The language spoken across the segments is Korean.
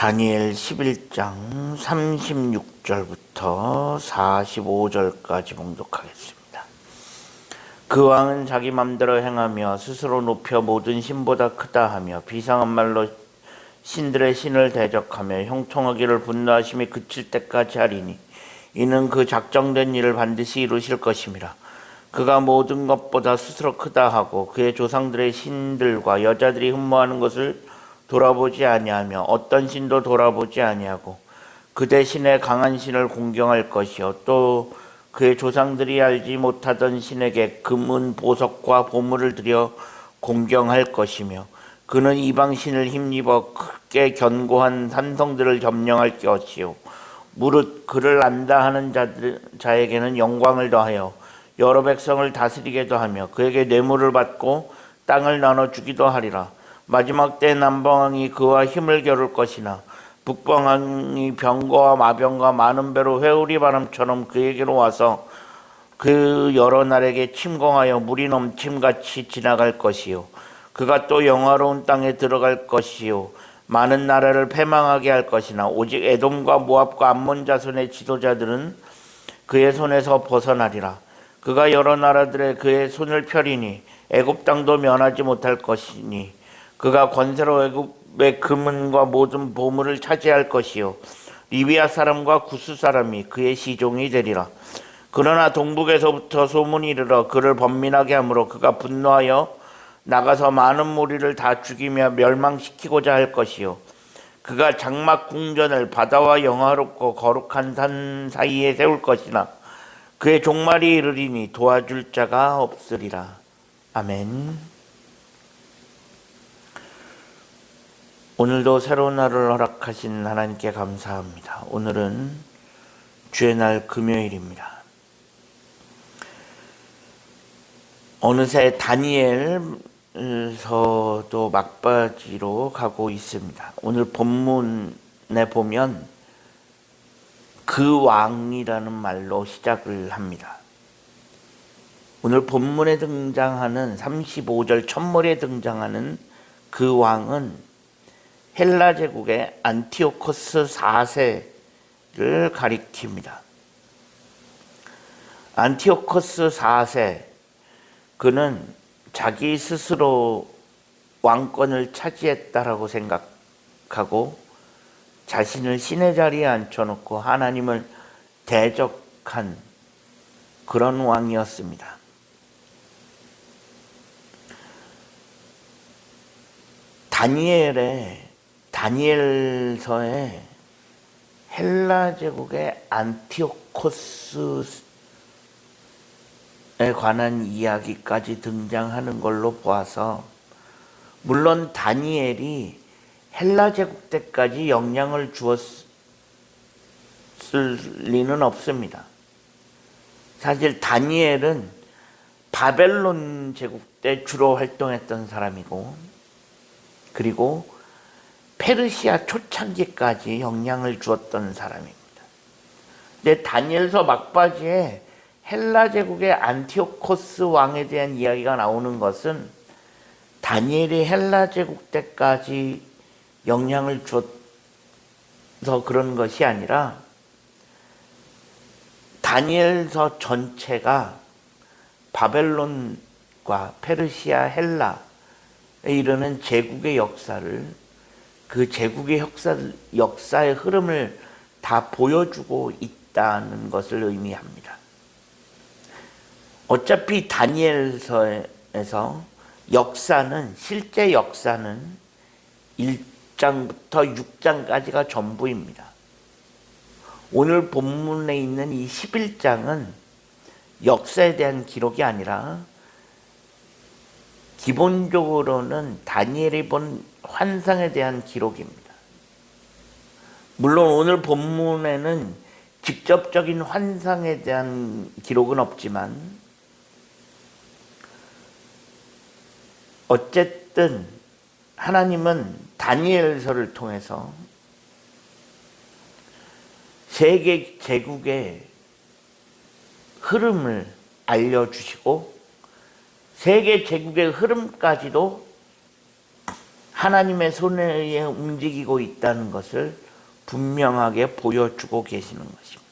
다니엘 11장 36절부터 45절까지 봉독하겠습니다. 그 왕은 자기 맘대로 행하며 스스로 높여 모든 신보다 크다 하며 비상한 말로 신들의 신을 대적하며 형통하기를 분노하심이 그칠 때까지 하리니 이는 그 작정된 일을 반드시 이루실 것임이라. 그가 모든 것보다 스스로 크다 하고 그의 조상들의 신들과 여자들이 흠모하는 것을 돌아보지 아니하며 어떤 신도 돌아보지 아니하고 그 대신에 강한 신을 공경할 것이요 또 그의 조상들이 알지 못하던 신에게 금은 보석과 보물을 들여 공경할 것이며 그는 이방 신을 힘입어 크게 견고한 산성들을 점령할 것이요 무릇 그를 안다 하는 자에게는 영광을 더하여 여러 백성을 다스리게도 하며 그에게 뇌물을 받고 땅을 나눠주기도 하리라. 마지막 때 남방왕이 그와 힘을 겨룰 것이나 북방왕이 병거와 마병과 많은 배로 회오리 바람처럼 그에게로 와서 그 여러 나라에게 침공하여 물이 넘침같이 지나갈 것이요 그가 또 영화로운 땅에 들어갈 것이요 많은 나라를 패망하게 할 것이나 오직 에돔과 모압과 암몬 자손의 지도자들은 그의 손에서 벗어나리라. 그가 여러 나라들의 그의 손을 펴리니 애굽 땅도 면하지 못할 것이니 그가 권세로 애굽의 금은과 모든 보물을 차지할 것이요 리비아 사람과 구스 사람이 그의 시종이 되리라. 그러나 동북에서부터 소문이 이르러 그를 번민하게 하므로 그가 분노하여 나가서 많은 무리를 다 죽이며 멸망시키고자 할 것이요 그가 장막 궁전을 바다와 영화롭고 거룩한 산 사이에 세울 것이나 그의 종말이 이르리니 도와줄 자가 없으리라. 아멘. 오늘도 새로운 날을 허락하신 하나님께 감사합니다. 오늘은 주의 날 금요일입니다. 어느새 다니엘서도 막바지로 가고 있습니다. 오늘 본문에 보면 그 왕이라는 말로 시작을 합니다. 오늘 본문에 등장하는 35절 첫머리에 등장하는 그 왕은 헬라 제국의 안티오코스 4세를 가리킵니다. 안티오코스 4세, 그는 자기 스스로 왕권을 차지했다라고 생각하고 자신을 신의 자리에 앉혀놓고 하나님을 대적한 그런 왕이었습니다. 다니엘서에 헬라 제국의 안티오코스에 관한 이야기까지 등장하는 걸로 보아서 물론 다니엘이 헬라 제국 때까지 영향을 주었을 리는 없습니다. 사실 다니엘은 바벨론 제국 때 주로 활동했던 사람이고 그리고 페르시아 초창기까지 영향을 주었던 사람입니다. 근데 다니엘서 막바지에 헬라 제국의 안티오코스 왕에 대한 이야기가 나오는 것은 다니엘이 헬라 제국 때까지 영향을 주어서 그런 것이 아니라 다니엘서 전체가 바벨론과 페르시아, 헬라에 이르는 제국의 역사를 그 제국의 역사의 흐름을 다 보여주고 있다는 것을 의미합니다. 어차피 다니엘서에서 역사는 실제 역사는 1장부터 6장까지가 전부입니다. 오늘 본문에 있는 이 11장은 역사에 대한 기록이 아니라 기본적으로는 다니엘이 본 환상에 대한 기록입니다. 물론 오늘 본문에는 직접적인 환상에 대한 기록은 없지만 어쨌든 하나님은 다니엘서를 통해서 세계 제국의 흐름을 알려주시고 세계 제국의 흐름까지도 하나님의 손에 움직이고 있다는 것을 분명하게 보여주고 계시는 것입니다.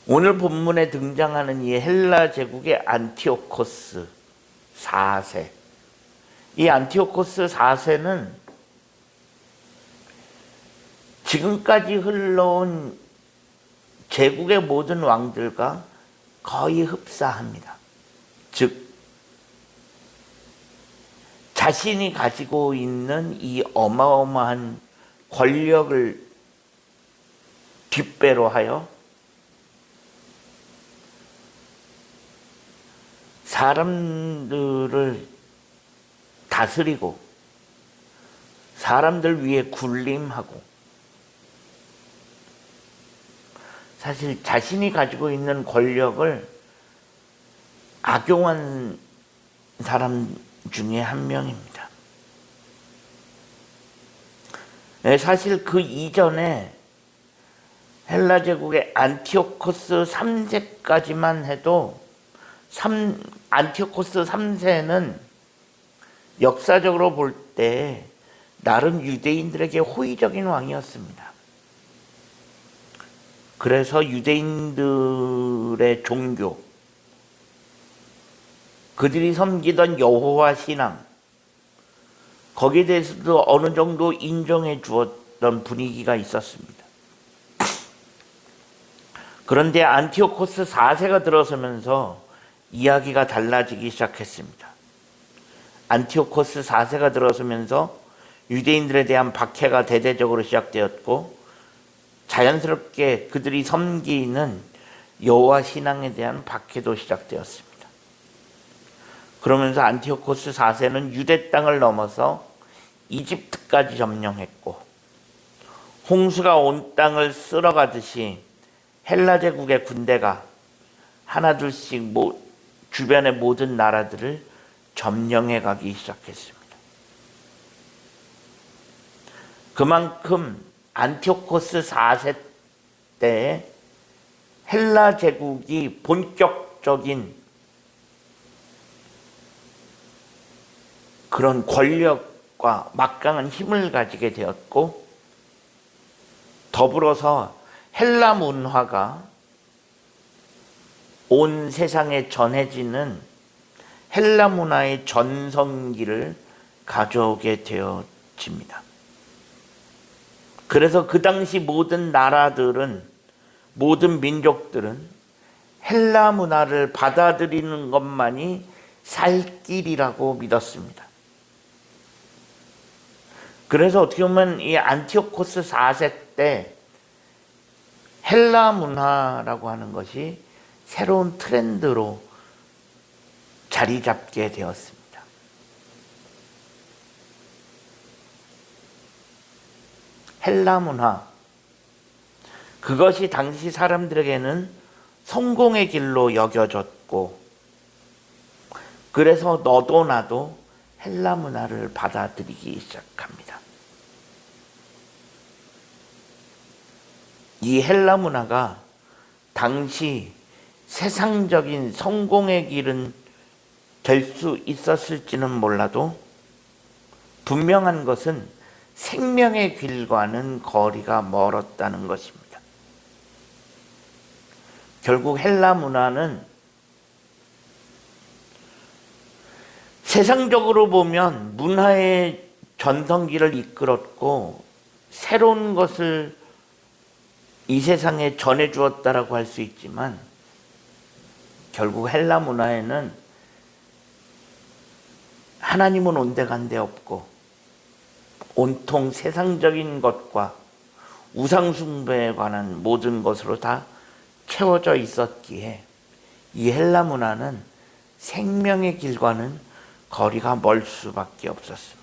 오늘 본문에 등장하는 이 헬라 제국의 안티오코스 4세, 이 안티오코스 4세는 지금까지 흘러온 제국의 모든 왕들과 거의 흡사합니다. 즉 자신이 가지고 있는 이 어마어마한 권력을 뒷배로 하여 사람들을 다스리고 사람들 위에 군림하고, 사실 자신이 가지고 있는 권력을 악용한 사람 중에 한 명입니다. 사실 그 이전에 헬라 제국의 안티오코스 3세까지만 해도 안티오코스 3세는 역사적으로 볼 때 나름 유대인들에게 호의적인 왕이었습니다. 그래서 유대인들의 종교, 그들이 섬기던 여호와 신앙, 거기에 대해서도 어느 정도 인정해 주었던 분위기가 있었습니다. 그런데 안티오코스 4세가 들어서면서 이야기가 달라지기 시작했습니다. 안티오코스 4세가 들어서면서 유대인들에 대한 박해가 대대적으로 시작되었고, 자연스럽게 그들이 섬기는 여호와 신앙에 대한 박해도 시작되었습니다. 그러면서 안티오코스 4세는 유대 땅을 넘어서 이집트까지 점령했고, 홍수가 온 땅을 쓸어가듯이 헬라 제국의 군대가 하나둘씩 주변의 모든 나라들을 점령해 가기 시작했습니다. 그만큼 안티오코스 4세 때에 헬라 제국이 본격적인 그런 권력과 막강한 힘을 가지게 되었고, 더불어서 헬라 문화가 온 세상에 전해지는 헬라 문화의 전성기를 가져오게 되어집니다. 그래서 그 당시 모든 나라들은, 모든 민족들은 헬라 문화를 받아들이는 것만이 살 길이라고 믿었습니다. 그래서 어떻게 보면 이 안티오코스 4세 때 헬라 문화라고 하는 것이 새로운 트렌드로 자리 잡게 되었습니다. 헬라 문화, 그것이 당시 사람들에게는 성공의 길로 여겨졌고, 그래서 너도 나도 헬라 문화를 받아들이기 시작합니다. 이 헬라 문화가 당시 세상적인 성공의 길은 될 수 있었을지는 몰라도, 분명한 것은 생명의 길과는 거리가 멀었다는 것입니다. 결국 헬라 문화는 세상적으로 보면 문화의 전성기를 이끌었고, 새로운 것을 이 세상에 전해주었다라고 할 수 있지만, 결국 헬라 문화에는 하나님은 온데간데 없고 온통 세상적인 것과 우상숭배에 관한 모든 것으로 다 채워져 있었기에 이 헬라 문화는 생명의 길과는 거리가 멀 수밖에 없었습니다.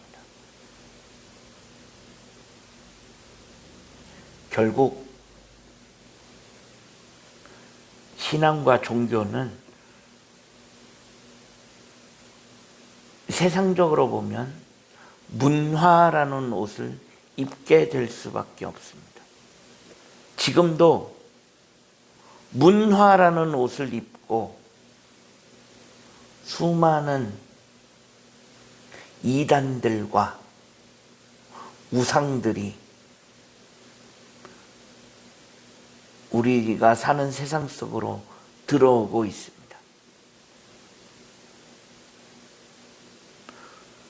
결국 신앙과 종교는 세상적으로 보면 문화라는 옷을 입게 될 수밖에 없습니다. 지금도 문화라는 옷을 입고 수많은 이단들과 우상들이 우리가 사는 세상 속으로 들어오고 있습니다.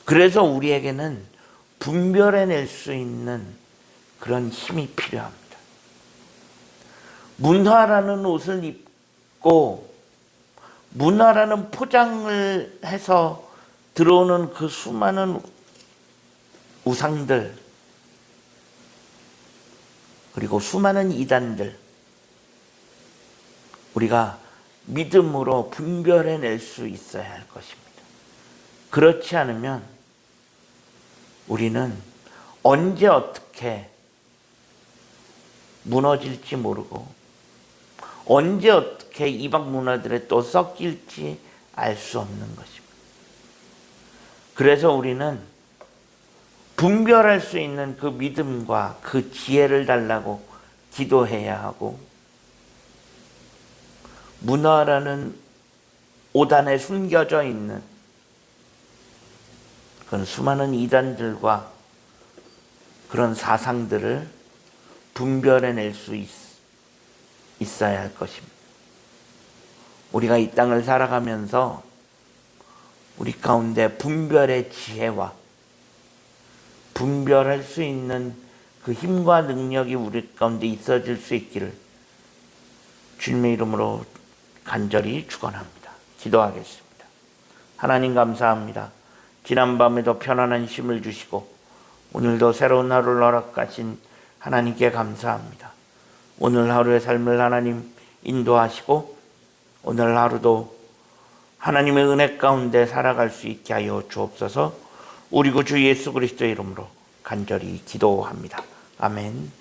그래서 우리에게는 분별해낼 수 있는 그런 힘이 필요합니다. 문화라는 옷을 입고 문화라는 포장을 해서 들어오는 그 수많은 우상들, 그리고 수많은 이단들, 우리가 믿음으로 분별해낼 수 있어야 할 것입니다. 그렇지 않으면 우리는 언제 어떻게 무너질지 모르고 언제 어떻게 이방 문화들에 또 섞일지 알 수 없는 것입니다. 그래서 우리는 분별할 수 있는 그 믿음과 그 지혜를 달라고 기도해야 하고, 문화라는 오단에 숨겨져 있는 그런 수많은 이단들과 그런 사상들을 분별해낼 수 있어야 할 것입니다. 우리가 이 땅을 살아가면서 우리 가운데 분별의 지혜와 분별할 수 있는 그 힘과 능력이 우리 가운데 있어질 수 있기를 주님의 이름으로 간절히 축원합니다. 기도하겠습니다. 하나님 감사합니다. 지난밤에도 편안한 쉼을 주시고 오늘도 새로운 하루를 허락하신 하나님께 감사합니다. 오늘 하루의 삶을 하나님 인도하시고 오늘 하루도 하나님의 은혜 가운데 살아갈 수 있게 하여 주옵소서. 우리 구주 예수 그리스도의 이름으로 간절히 기도합니다. 아멘.